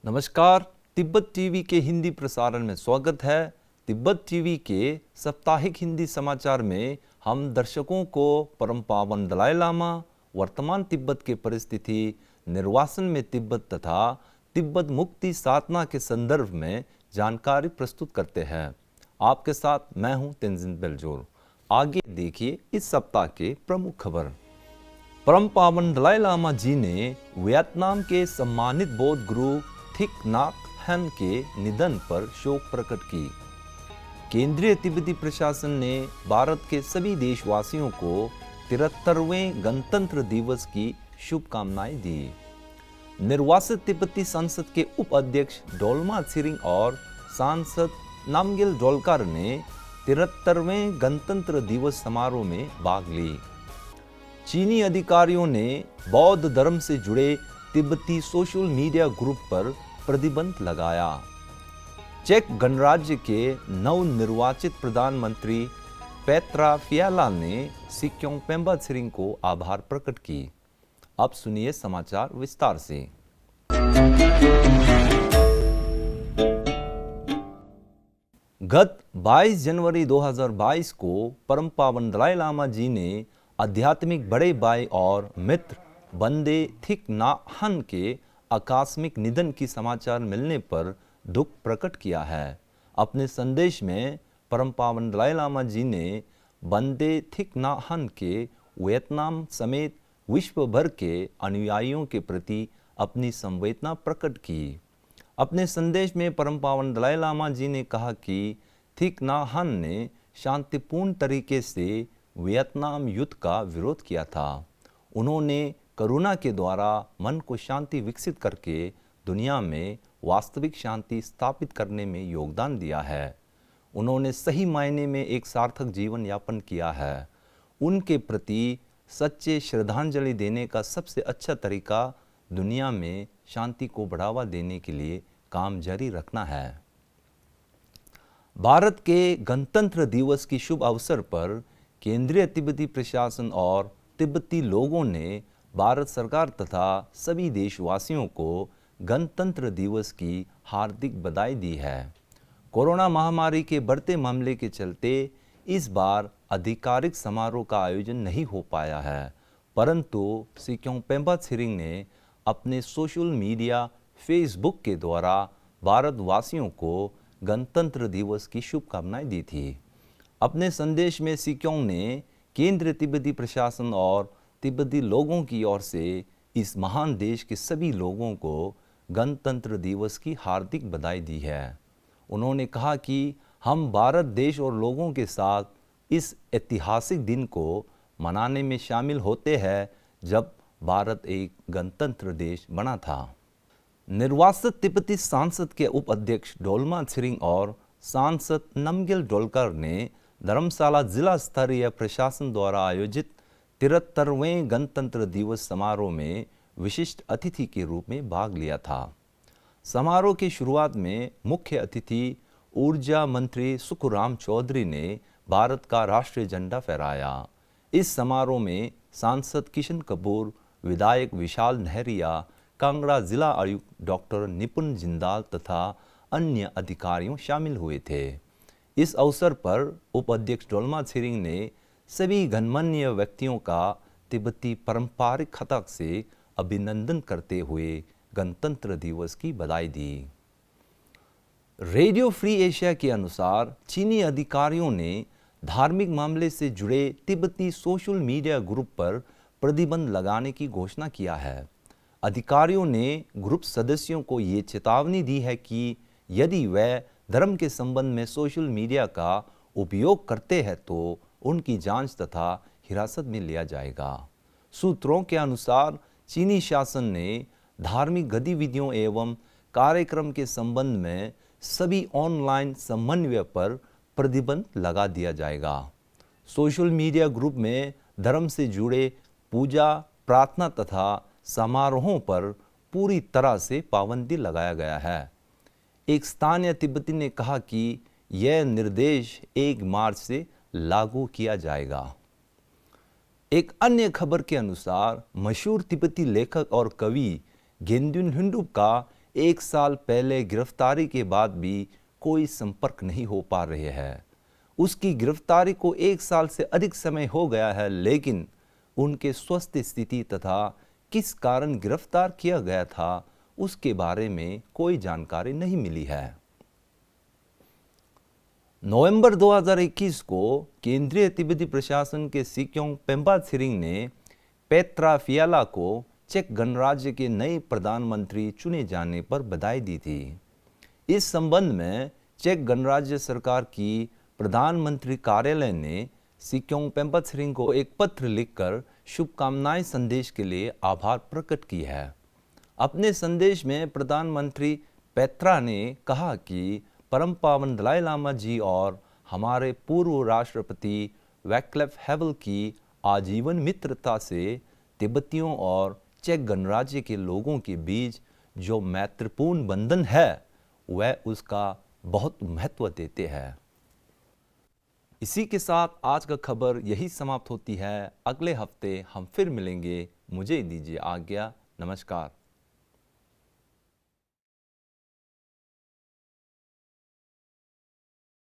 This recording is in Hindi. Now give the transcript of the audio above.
नमस्कार, तिब्बत टीवी के हिंदी प्रसारण में स्वागत है। तिब्बत टीवी के साप्ताहिक हिंदी समाचार में हम दर्शकों को परम पावन दलाई लामा, वर्तमान तिब्बत के परिस्थिति, निर्वासन में तिब्बत तथा तिब्बत मुक्ति साधना के संदर्भ में जानकारी प्रस्तुत करते हैं। आपके साथ मैं हूं तेंजिन बेल्जोर। आगे देखिए इस सप्ताह के प्रमुख खबर। परम पावन दलाई लामा जी ने वियतनाम के सम्मानित बौद्ध गुरु थिक नाक हैन के निधन पर शोक प्रकट की। केंद्रीय तिब्बती प्रशासन ने भारत के सभी देशवासियों को 73वें गणतंत्र दिवस की शुभकामनाएं दी। निर्वासित तिब्बती संसद के उपाध्यक्ष डोल्मा त्सिरिंग और सांसद नामग्याल ड्रोलकर ने 73वें गणतंत्र दिवस समारोह में भाग ली। चीनी अधिकारियों ने बौद्ध धर्म से जुड़े तिब्बती सोशल मीडिया ग्रुप पर प्रतिबंध लगाया। चेक गणराज्य के नवनिर्वाचित प्रधानमंत्री पेत्रा फियाला ने सिक्योंग पेम्बा त्सिरिंग को आभार प्रकट की। अब सुनिए समाचार विस्तार से। गत 22 जनवरी 2022 को परम पावन दलाई लामा जी ने आध्यात्मिक बड़े भाई और मित्र बंदे थिक नाक हैन के आकस्मिक निधन की समाचार मिलने पर दुख प्रकट किया है। अपने संदेश में परम पावन दलाई लामा जी ने बंदे थिक नाक हैन के वियतनाम समेत विश्व भर के अनुयायियों के प्रति अपनी संवेदना प्रकट की। अपने संदेश में परम पावन दलाई लामा जी ने कहा कि थिक नाक हैन ने शांतिपूर्ण तरीके से वियतनाम युद्ध का विरोध किया था। उन्होंने करुणा के द्वारा मन को शांति विकसित करके दुनिया में वास्तविक शांति स्थापित करने में योगदान दिया है। उन्होंने सही मायने में एक सार्थक जीवन यापन किया है। उनके प्रति सच्चे श्रद्धांजलि देने का सबसे अच्छा तरीका दुनिया में शांति को बढ़ावा देने के लिए काम जारी रखना है। भारत के गणतंत्र दिवस की शुभ अवसर पर केंद्रीय तिब्बती प्रशासन और तिब्बती लोगों ने भारत सरकार तथा सभी देशवासियों को गणतंत्र दिवस की हार्दिक बधाई दी है। कोरोना महामारी के बढ़ते मामले के चलते इस बार आधिकारिक समारोह का आयोजन नहीं हो पाया है, परंतु सिक्योंग पेम्बा त्सिरिंग ने अपने सोशल मीडिया फेसबुक के द्वारा भारतवासियों को गणतंत्र दिवस की शुभकामनाएं दी थी। अपने संदेश में सिक्योंग ने केंद्रीय तिब्बती प्रशासन और तिब्बती लोगों की ओर से इस महान देश के सभी लोगों को गणतंत्र दिवस की हार्दिक बधाई दी है। उन्होंने कहा कि हम भारत देश और लोगों के साथ इस ऐतिहासिक दिन को मनाने में शामिल होते हैं जब भारत एक गणतंत्र देश बना था। निर्वासित तिब्बती सांसद के उपाध्यक्ष डोल्मा त्सिरिंग और सांसद नामग्याल ड्रोलकर ने धर्मशाला जिला स्तरीय प्रशासन द्वारा आयोजित 73वें गणतंत्र दिवस समारोह में विशिष्ट अतिथि के रूप में भाग लिया था। समारोह की शुरुआत में मुख्य अतिथि ऊर्जा मंत्री सुखराम चौधरी ने भारत का राष्ट्रीय झंडा फहराया। इस समारोह में सांसद किशन कपूर, विधायक विशाल नहरिया, कांगड़ा जिला आयुक्त डॉक्टर निपुण जिंदाल तथा अन्य अधिकारियों शामिल हुए थे। इस अवसर पर उपाध्यक्ष डोल्मा त्सिरिंग ने सभी गणमान्य व्यक्तियों का तिब्बती पारंपरिक खतक से अभिनंदन करते हुए गणतंत्र दिवस की बधाई दी। रेडियो फ्री एशिया के अनुसार चीनी अधिकारियों ने धार्मिक मामले से जुड़े तिब्बती सोशल मीडिया ग्रुप पर प्रतिबंध लगाने की घोषणा किया है। अधिकारियों ने ग्रुप सदस्यों को ये चेतावनी दी है कि यदि वे धर्म के संबंध में सोशल मीडिया का उपयोग करते हैं तो उनकी जांच तथा हिरासत में लिया जाएगा। सूत्रों के अनुसार चीनी शासन ने धार्मिक गतिविधियों एवं कार्यक्रम के संबंध में सभी ऑनलाइन समन्वय पर प्रतिबंध लगा दिया जाएगा। सोशल मीडिया ग्रुप में धर्म से जुड़े पूजा, प्रार्थना तथा समारोहों पर पूरी तरह से पाबंदी लगाया गया है। एक स्थानीय तिब्बती ने कहा कि यह निर्देश 1 मार्च से लागू किया जाएगा। एक अन्य खबर के अनुसार मशहूर तिब्बती लेखक और कवि गेंद्युन हुंडुप का 1 साल पहले गिरफ्तारी के बाद भी कोई संपर्क नहीं हो पा रहे हैं। उसकी गिरफ्तारी को 1 साल से अधिक समय हो गया है, लेकिन उनके स्वास्थ्य स्थिति तथा किस कारण गिरफ्तार किया गया था उसके बारे में कोई जानकारी नहीं मिली है। नवंबर 2021 को केंद्रीय तिब्बती प्रशासन के सिक्योंग पेम्बा छिरिंग ने पेत्रा फियाला को चेक गणराज्य के नए प्रधानमंत्री चुने जाने पर बधाई दी थी। इस संबंध में चेक गणराज्य सरकार की प्रधानमंत्री कार्यालय ने सिक्योंग पेम्बा छिरिंग को एक पत्र लिखकर शुभकामनाएं संदेश के लिए आभार प्रकट की है। अपने संदेश में प्रधानमंत्री पेत्रा ने कहा कि परम पावन दलाई लामा जी और हमारे पूर्व राष्ट्रपति वैक्लेफ हैवल की आजीवन मित्रता से तिब्बतियों और चेक गणराज्य के लोगों के बीच जो मैत्रीपूर्ण बंधन है वह उसका बहुत महत्व देते हैं। इसी के साथ आज का खबर यही समाप्त होती है। अगले हफ्ते हम फिर मिलेंगे। मुझे दीजिए आज्ञा। नमस्कार।